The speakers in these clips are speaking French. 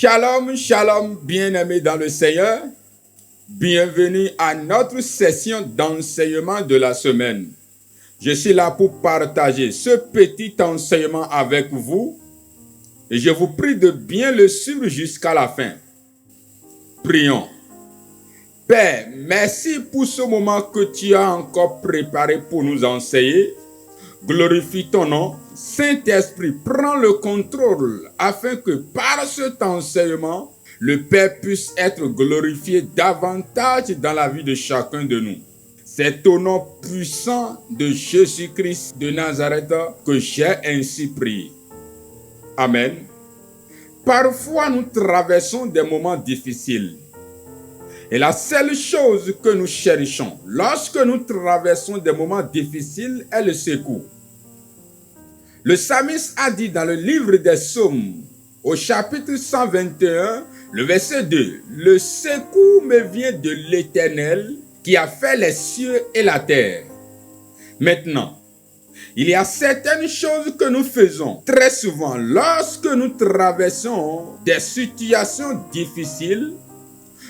Shalom, shalom, bien-aimés dans le Seigneur. Bienvenue à notre session d'enseignement de la semaine. Je suis là pour partager ce petit enseignement avec vous et je vous prie de bien le suivre jusqu'à la fin. Prions. Père, merci pour ce moment que tu as encore préparé pour nous enseigner. Glorifie ton nom. Saint-Esprit, prends le contrôle afin que par cet enseignement, le Père puisse être glorifié davantage dans la vie de chacun de nous. C'est au nom puissant de Jésus-Christ de Nazareth que j'ai ainsi prié. Amen. Parfois, nous traversons des moments difficiles. Et la seule chose que nous cherchons lorsque nous traversons des moments difficiles est le secours. Le psalmiste a dit dans le livre des Psaumes, au chapitre 121, le verset 2, « Le secours me vient de l'Éternel qui a fait les cieux et la terre. » Maintenant, il y a certaines choses que nous faisons très souvent lorsque nous traversons des situations difficiles.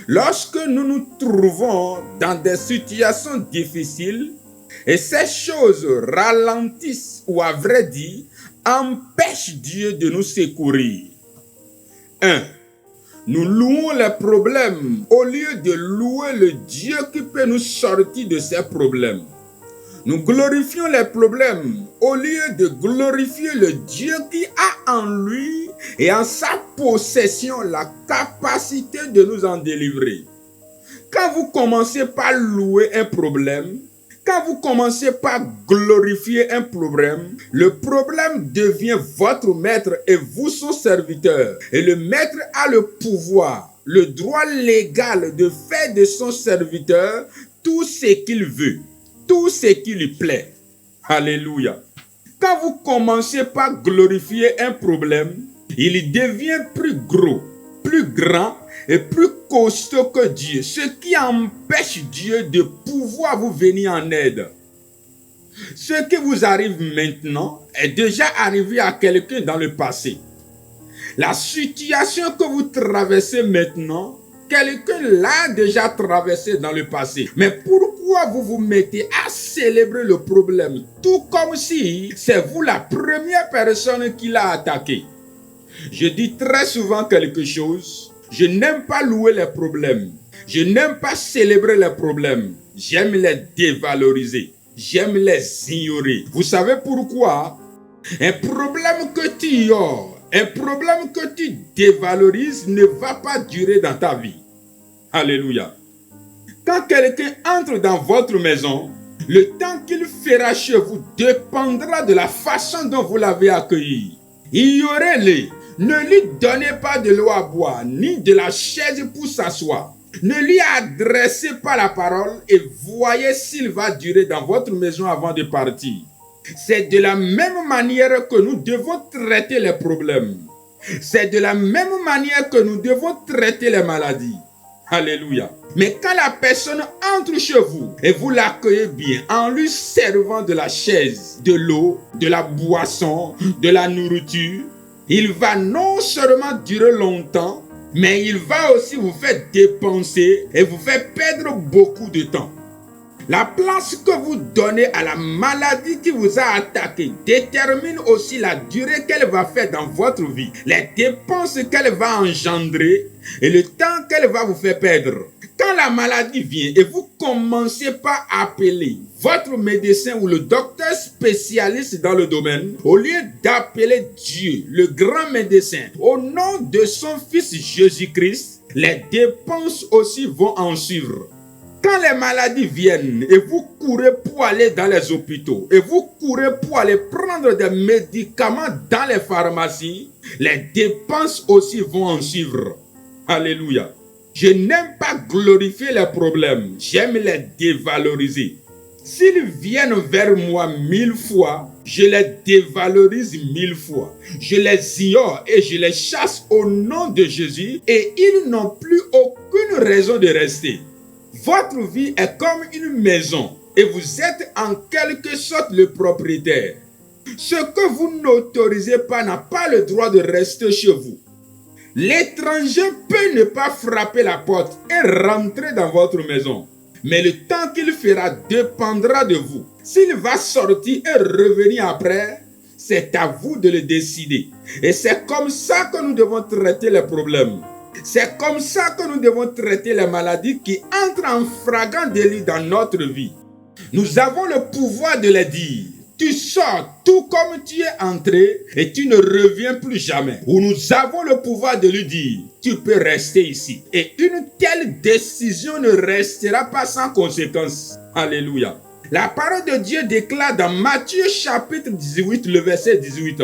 Lorsque nous nous trouvons dans des situations difficiles, et ces choses ralentissent, ou à vrai dire, empêchent Dieu de nous secourir. 1. Nous louons les problèmes au lieu de louer le Dieu qui peut nous sortir de ces problèmes. Nous glorifions les problèmes au lieu de glorifier le Dieu qui a en lui et en sa possession la capacité de nous en délivrer. Quand vous commencez par louer un problème, quand vous commencez par glorifier un problème, le problème devient votre maître et vous son serviteur. Et le maître a le pouvoir, le droit légal de faire de son serviteur tout ce qu'il veut, tout ce qui lui plaît. Alléluia. Quand vous commencez par glorifier un problème, il devient plus gros, plus grand et plus costaud que Dieu, ce qui empêche Dieu de pouvoir vous venir en aide. Ce qui vous arrive maintenant est déjà arrivé à quelqu'un dans le passé. La situation que vous traversez maintenant, quelqu'un l'a déjà traversé dans le passé. Mais pourquoi vous vous mettez à célébrer le problème, tout comme si c'est vous la première personne qui l'a attaqué? Je dis très souvent quelque chose. Je n'aime pas louer les problèmes. Je n'aime pas célébrer les problèmes. J'aime les dévaloriser. J'aime les ignorer. Vous savez pourquoi? Un problème que tu ignores, un problème que tu dévalorises ne va pas durer dans ta vie. Alléluia. Quand quelqu'un entre dans votre maison, le temps qu'il fera chez vous dépendra de la façon dont vous l'avez accueilli. Ignorez-le. Ne lui donnez pas de l'eau à boire, ni de la chaise pour s'asseoir. Ne lui adressez pas la parole et voyez s'il va durer dans votre maison avant de partir. C'est de la même manière que nous devons traiter les problèmes. C'est de la même manière que nous devons traiter les maladies. Alléluia. Mais quand la personne entre chez vous et vous l'accueillez bien en lui servant de la chaise, de l'eau, de la boisson, de la nourriture, il va non seulement durer longtemps, mais il va aussi vous faire dépenser et vous faire perdre beaucoup de temps. La place que vous donnez à la maladie qui vous a attaqué détermine aussi la durée qu'elle va faire dans votre vie, les dépenses qu'elle va engendrer et le temps qu'elle va vous faire perdre. Quand la maladie vient et vous commencez par appeler votre médecin ou le docteur spécialiste dans le domaine, au lieu d'appeler Dieu, le grand médecin, au nom de son fils Jésus-Christ, les dépenses aussi vont en suivre. Quand les maladies viennent et vous courez pour aller dans les hôpitaux et vous courez pour aller prendre des médicaments dans les pharmacies, les dépenses aussi vont en suivre. Alléluia. Je n'aime pas glorifier les problèmes, j'aime les dévaloriser. S'ils viennent vers moi 1000 fois, je les dévalorise 1000 fois. Je les ignore et je les chasse au nom de Jésus et ils n'ont plus aucune raison de rester. Votre vie est comme une maison et vous êtes en quelque sorte le propriétaire. Ce que vous n'autorisez pas n'a pas le droit de rester chez vous. L'étranger peut ne pas frapper la porte et rentrer dans votre maison. Mais le temps qu'il fera dépendra de vous. S'il va sortir et revenir après, c'est à vous de le décider. Et c'est comme ça que nous devons traiter les problèmes. C'est comme ça que nous devons traiter les maladies qui entrent en flagrant délit dans notre vie. Nous avons le pouvoir de les dire. Tu sors tout comme tu es entré et tu ne reviens plus jamais. Ou nous avons le pouvoir de lui dire, tu peux rester ici. Et une telle décision ne restera pas sans conséquence. Alléluia. La parole de Dieu déclare dans Matthieu chapitre 18, le verset 18.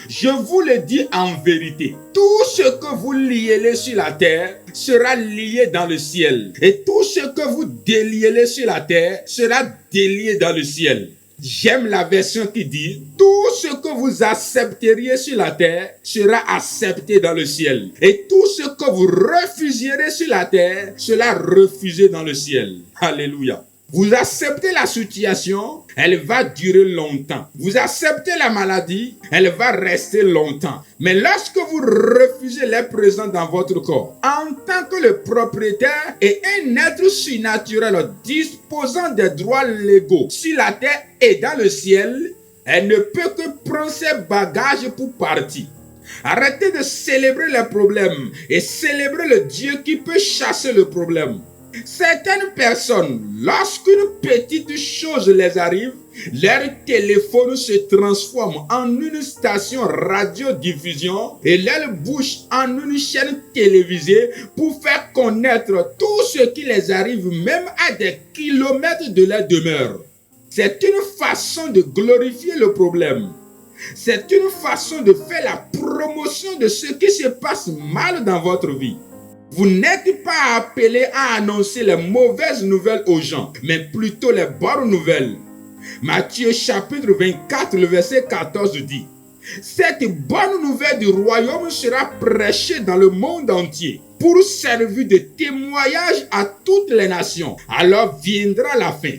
Je vous le dis en vérité, tout ce que vous lierez sur la terre sera lié dans le ciel. Et tout ce que vous délierez sur la terre sera délié dans le ciel. J'aime la version qui dit, tout ce que vous accepteriez sur la terre sera accepté dans le ciel. Et tout ce que vous refuserez sur la terre sera refusé dans le ciel. Alléluia. Vous acceptez la situation, elle va durer longtemps. Vous acceptez la maladie, elle va rester longtemps. Mais lorsque vous refusez les présents dans votre corps, en tant que le propriétaire et un être surnaturel disposant des droits légaux sur la terre et dans le ciel, elle ne peut que prendre ses bagages pour partir. Arrêtez de célébrer les problèmes et célébrer le Dieu qui peut chasser le problème. Certaines personnes, lorsqu'une petite chose les arrive, leur téléphone se transforme en une station radiodiffusion et leur bouche en une chaîne télévisée pour faire connaître tout ce qui les arrive même à des kilomètres de leur demeure. C'est une façon de glorifier le problème. C'est une façon de faire la promotion de ce qui se passe mal dans votre vie. Vous n'êtes pas appelé à annoncer les mauvaises nouvelles aux gens, mais plutôt les bonnes nouvelles. Matthieu chapitre 24, le verset 14 dit, « Cette bonne nouvelle du royaume sera prêchée dans le monde entier pour servir de témoignage à toutes les nations. Alors viendra la fin. »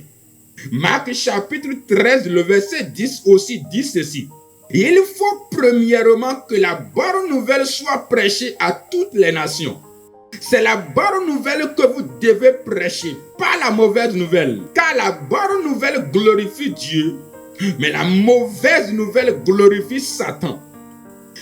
Marc chapitre 13, le verset 10 aussi dit ceci. « Il faut premièrement que la bonne nouvelle soit prêchée à toutes les nations. » C'est la bonne nouvelle que vous devez prêcher, pas la mauvaise nouvelle. Car la bonne nouvelle glorifie Dieu, mais la mauvaise nouvelle glorifie Satan.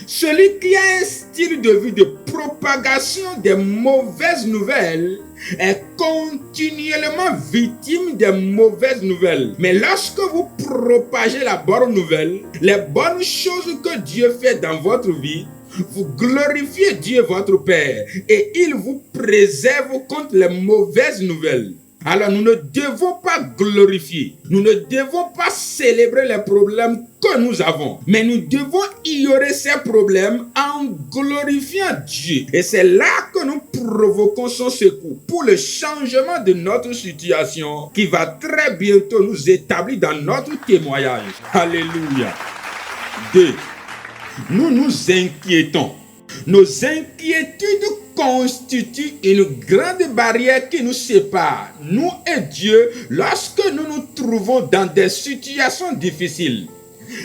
Celui qui a un style de vie de propagation des mauvaises nouvelles est continuellement victime des mauvaises nouvelles. Mais lorsque vous propagez la bonne nouvelle, les bonnes choses que Dieu fait dans votre vie, vous glorifiez Dieu votre Père et il vous préserve contre les mauvaises nouvelles. Alors nous ne devons pas glorifier, nous ne devons pas célébrer les problèmes que nous avons, mais nous devons ignorer ces problèmes en glorifiant Dieu. Et c'est là que nous provoquons son secours pour le changement de notre situation qui va très bientôt nous établir dans notre témoignage. Alléluia. 2. Nous nous inquiétons. Nos inquiétudes constituent une grande barrière qui nous sépare, nous et Dieu, lorsque nous nous trouvons dans des situations difficiles.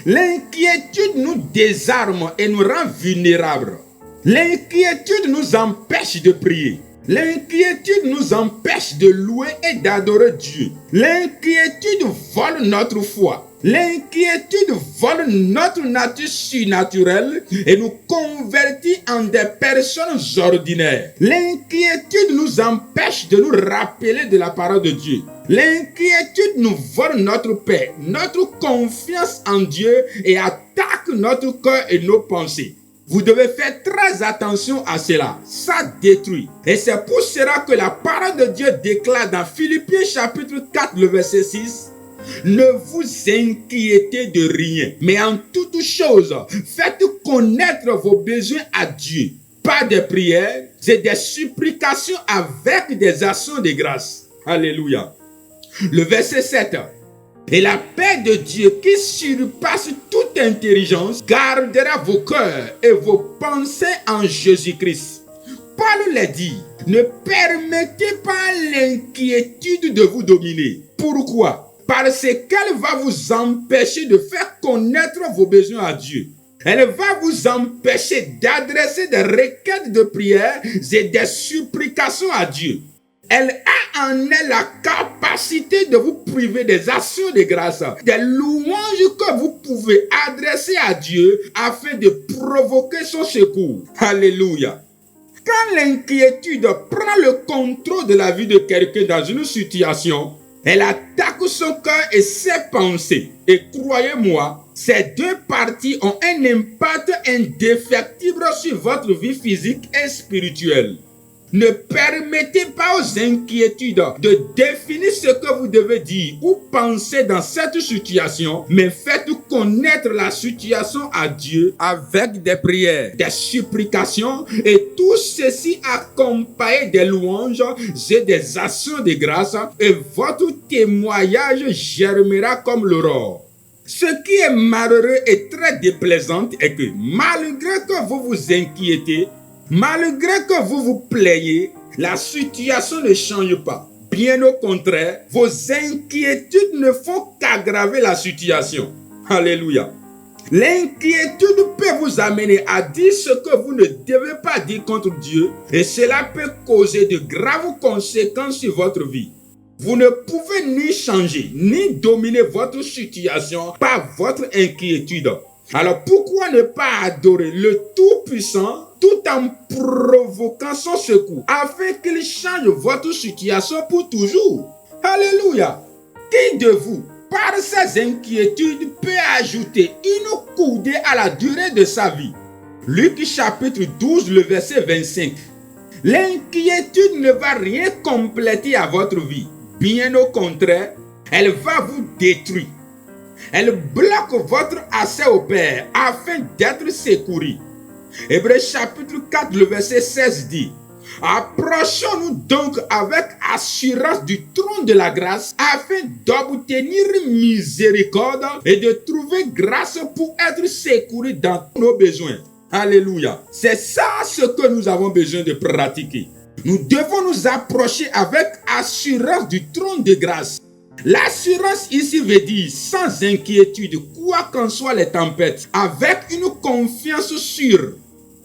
L'inquiétude nous désarme et nous rend vulnérables. L'inquiétude nous empêche de prier. L'inquiétude nous empêche de louer et d'adorer Dieu. L'inquiétude vole notre foi. L'inquiétude vole notre nature surnaturelle et nous convertit en des personnes ordinaires. L'inquiétude nous empêche de nous rappeler de la parole de Dieu. L'inquiétude nous vole notre paix, notre confiance en Dieu et attaque notre cœur et nos pensées. Vous devez faire très attention à cela. Ça détruit. Et c'est pour cela que la parole de Dieu déclare dans Philippiens chapitre 4, le verset 6, « Ne vous inquiétez de rien, mais en toutes choses, faites connaître vos besoins à Dieu, par des prières et des supplications avec des actions de grâce. » Alléluia. Le verset 7. Et la paix de Dieu qui surpasse toute intelligence gardera vos cœurs et vos pensées en Jésus-Christ. Paul l'a dit, ne permettez pas l'inquiétude de vous dominer. Pourquoi? Parce qu'elle va vous empêcher de faire connaître vos besoins à Dieu. Elle va vous empêcher d'adresser des requêtes de prière et des supplications à Dieu. Elle a en elle la capacité de vous priver des actions de grâce, des louanges que vous pouvez adresser à Dieu afin de provoquer son secours. Alléluia. Quand l'inquiétude prend le contrôle de la vie de quelqu'un dans une situation, elle attaque son cœur et ses pensées. Et croyez-moi, ces deux parties ont un impact indéfectible sur votre vie physique et spirituelle. Ne permettez pas aux inquiétudes de définir ce que vous devez dire ou penser dans cette situation, mais faites connaître la situation à Dieu avec des prières, des supplications et tout ceci accompagné des louanges et des actions de grâce, et votre témoignage germera comme l'aurore. Ce qui est malheureux et très déplaisant est que malgré que vous vous inquiétez, malgré que vous vous plaignez, la situation ne change pas. Bien au contraire, vos inquiétudes ne font qu'aggraver la situation. Alléluia. L'inquiétude peut vous amener à dire ce que vous ne devez pas dire contre Dieu, et cela peut causer de graves conséquences sur votre vie. Vous ne pouvez ni changer, ni dominer votre situation par votre inquiétude. Alors pourquoi ne pas adorer le Tout-Puissant tout en provoquant son secours afin qu'il change votre situation pour toujours? Alléluia! Qui de vous, par ses inquiétudes, peut ajouter une coudée à la durée de sa vie? Luc chapitre 12, le verset 25. L'inquiétude ne va rien compléter à votre vie. Bien au contraire, elle va vous détruire. Elle bloque votre accès au Père afin d'être secouru. Hébreux chapitre 4, le verset 16 dit: approchons-nous donc avec assurance du trône de la grâce afin d'obtenir miséricorde et de trouver grâce pour être secouru dans nos besoins. Alléluia. C'est ça ce que nous avons besoin de pratiquer. Nous devons nous approcher avec assurance du trône de grâce. L'assurance ici veut dire sans inquiétude, quoi qu'en soient les tempêtes, avec une confiance sûre,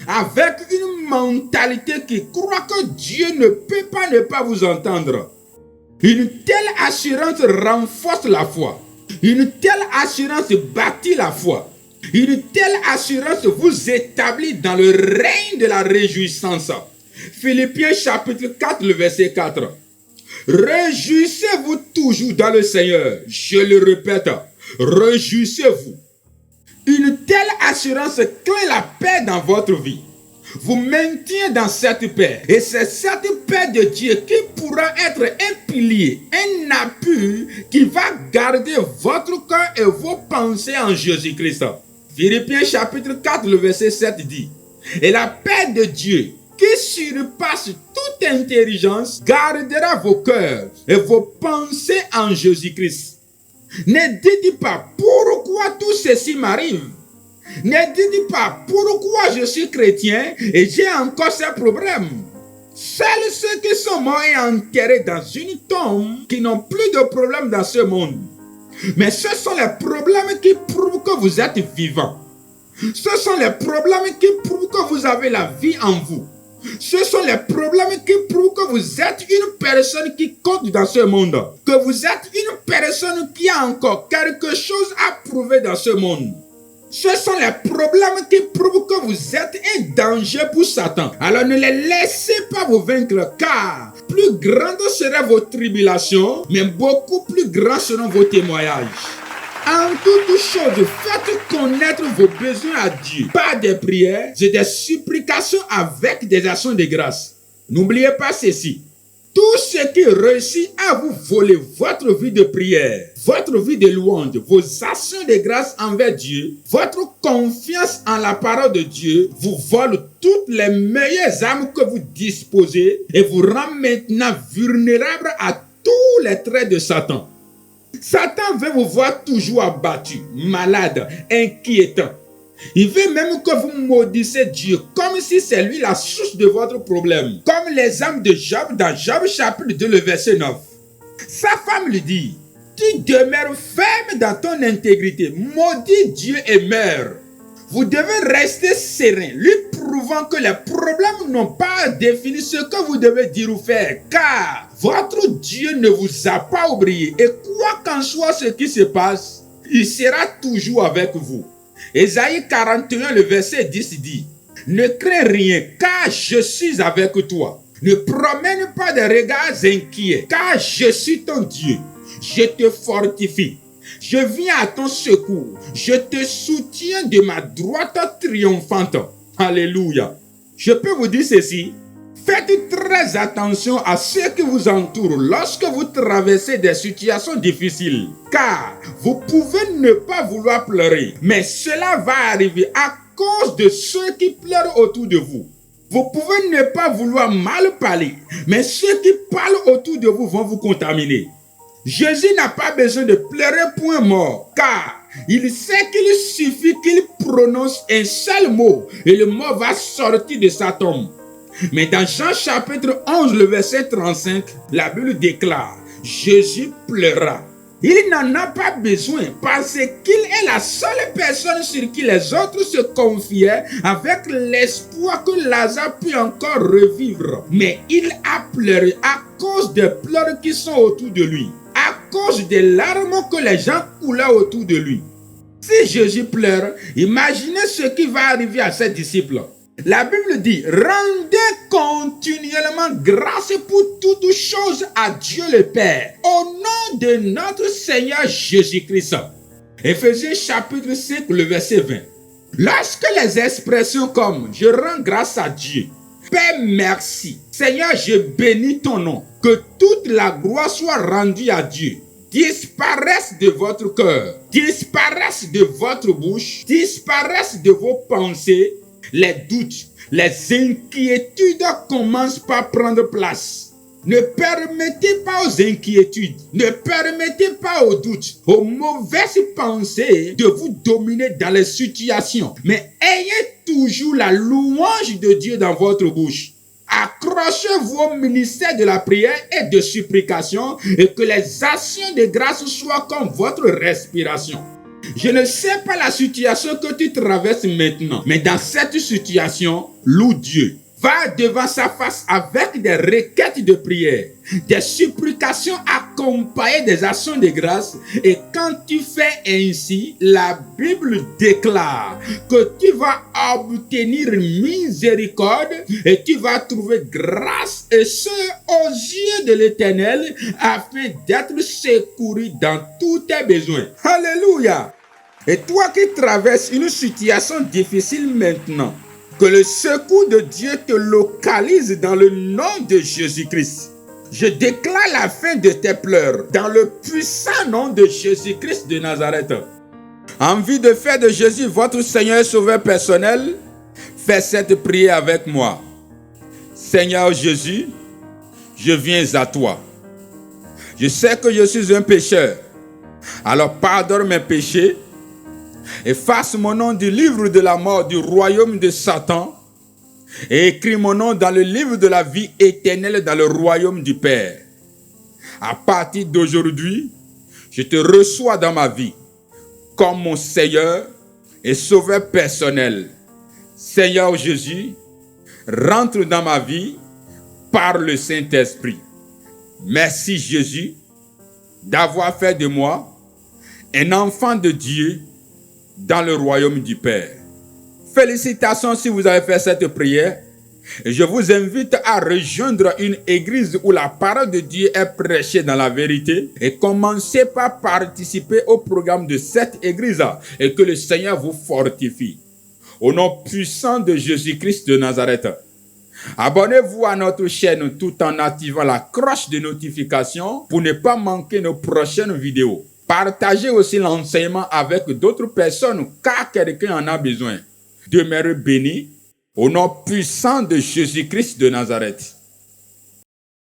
avec une mentalité qui croit que Dieu ne peut pas ne pas vous entendre. Une telle assurance renforce la foi. Une telle assurance bâtit la foi. Une telle assurance vous établit dans le règne de la réjouissance. Philippiens chapitre 4, le verset 4. Réjouissez-vous toujours dans le Seigneur. Je le répète, réjouissez-vous. Une telle assurance crée la paix dans votre vie. Vous maintient dans cette paix. Et c'est cette paix de Dieu qui pourra être un pilier, un appui qui va garder votre cœur et vos pensées en Jésus-Christ. Philippiens chapitre 4, le verset 7 dit: et la paix de Dieu, qui surpasse toute intelligence, gardera vos cœurs et vos pensées en Jésus-Christ. Ne dites pas pourquoi tout ceci m'arrive. Ne dites pas pourquoi je suis chrétien et j'ai encore ces problèmes. Seuls ceux qui sont morts et enterrés dans une tombe, qui n'ont plus de problèmes dans ce monde. Mais ce sont les problèmes qui prouvent que vous êtes vivant. Ce sont les problèmes qui prouvent que vous avez la vie en vous. Ce sont les problèmes qui prouvent que vous êtes une personne qui compte dans ce monde. Que vous êtes une personne qui a encore quelque chose à prouver dans ce monde. Ce sont les problèmes qui prouvent que vous êtes un danger pour Satan. Alors ne les laissez pas vous vaincre, car plus grandes seraient vos tribulations, mais beaucoup plus grands seront vos témoignages. En toute chose, faites connaître vos besoins à Dieu par des prières et des supplications avec des actions de grâce. N'oubliez pas ceci. Tout ce qui réussit à vous voler votre vie de prière, votre vie de louange, vos actions de grâce envers Dieu, votre confiance en la parole de Dieu, vous vole toutes les meilleures armes que vous disposez et vous rend maintenant vulnérable à tous les traits de Satan. Satan veut vous voir toujours abattu, malade, inquiétant. Il veut même que vous maudissez Dieu comme si c'est lui la source de votre problème. Comme l'exemple de Job dans Job chapitre 2, le verset 9. Sa femme lui dit: tu demeures ferme dans ton intégrité, maudis Dieu et meurs. Vous devez rester serein, lui prouvant que les problèmes n'ont pas défini ce que vous devez dire ou faire, car votre Dieu ne vous a pas oublié. Et quoi qu'en soit ce qui se passe, il sera toujours avec vous. Ésaïe 41, le verset 10 dit, « Ne crains rien, car je suis avec toi. Ne promène pas de regards inquiets, car je suis ton Dieu. Je te fortifie. Je viens à ton secours. Je te soutiens de ma droite triomphante. » Alléluia. Je peux vous dire ceci. Faites très attention à ceux qui vous entourent lorsque vous traversez des situations difficiles. Car vous pouvez ne pas vouloir pleurer, mais cela va arriver à cause de ceux qui pleurent autour de vous. Vous pouvez ne pas vouloir mal parler, mais ceux qui parlent autour de vous vont vous contaminer. Jésus n'a pas besoin de pleurer pour un mort, car il sait qu'il suffit qu'il prononce un seul mot et le mot va sortir de sa tombe. Mais dans Jean chapitre 11, le verset 35, la Bible déclare, Jésus pleura. Il n'en a pas besoin parce qu'il est la seule personne sur qui les autres se confiaient avec l'espoir que Lazare puisse encore revivre. Mais il a pleuré à cause des pleurs qui sont autour de lui, à cause des larmes que les gens coulaient autour de lui. Si Jésus pleure, imaginez ce qui va arriver à ses disciples. La Bible dit, rendez continuellement grâce pour toutes choses à Dieu le Père, au nom de notre Seigneur Jésus-Christ. Éphésiens chapitre 5, le verset 20. Lorsque les expressions comme « je rends grâce à Dieu »,« Père, merci »,« Seigneur, je bénis ton nom », que toute la gloire soit rendue à Dieu, disparaissent de votre cœur, disparaissent de votre bouche, disparaissent de vos pensées, les doutes, les inquiétudes commencent par prendre place. Ne permettez pas aux inquiétudes, ne permettez pas aux doutes, aux mauvaises pensées de vous dominer dans les situations. Mais ayez toujours la louange de Dieu dans votre bouche. Accrochez-vous au ministère de la prière et de supplication et que les actions de grâce soient comme votre respiration. Je ne sais pas la situation que tu traverses maintenant, mais dans cette situation, loue Dieu. Va devant sa face avec des requêtes de prière, des supplications accompagnées des actions de grâce. Et quand tu fais ainsi, la Bible déclare que tu vas obtenir miséricorde et tu vas trouver grâce et ce aux yeux de l'Éternel afin d'être secouru dans tous tes besoins. Alléluia! Et toi qui traverses une situation difficile maintenant, que le secours de Dieu te localise dans le nom de Jésus-Christ. Je déclare la fin de tes pleurs dans le puissant nom de Jésus-Christ de Nazareth. Envie de faire de Jésus votre Seigneur et Sauveur personnel, fais cette prière avec moi. Seigneur Jésus, je viens à toi. Je sais que je suis un pécheur. Alors pardonne mes péchés. Efface mon nom du livre de la mort du royaume de Satan et écris mon nom dans le livre de la vie éternelle dans le royaume du Père. À partir d'aujourd'hui, je te reçois dans ma vie comme mon Seigneur et Sauveur personnel. Seigneur Jésus, rentre dans ma vie par le Saint-Esprit. Merci Jésus d'avoir fait de moi un enfant de Dieu dans le royaume du Père. Félicitations si vous avez fait cette prière. Et je vous invite à rejoindre une église où la parole de Dieu est prêchée dans la vérité et commencez par participer au programme de cette église et que le Seigneur vous fortifie. Au nom puissant de Jésus-Christ de Nazareth. Abonnez-vous à notre chaîne tout en activant la cloche de notification pour ne pas manquer nos prochaines vidéos. Partagez aussi l'enseignement avec d'autres personnes car quelqu'un en a besoin. Demeurez bénis au nom puissant de Jésus-Christ de Nazareth.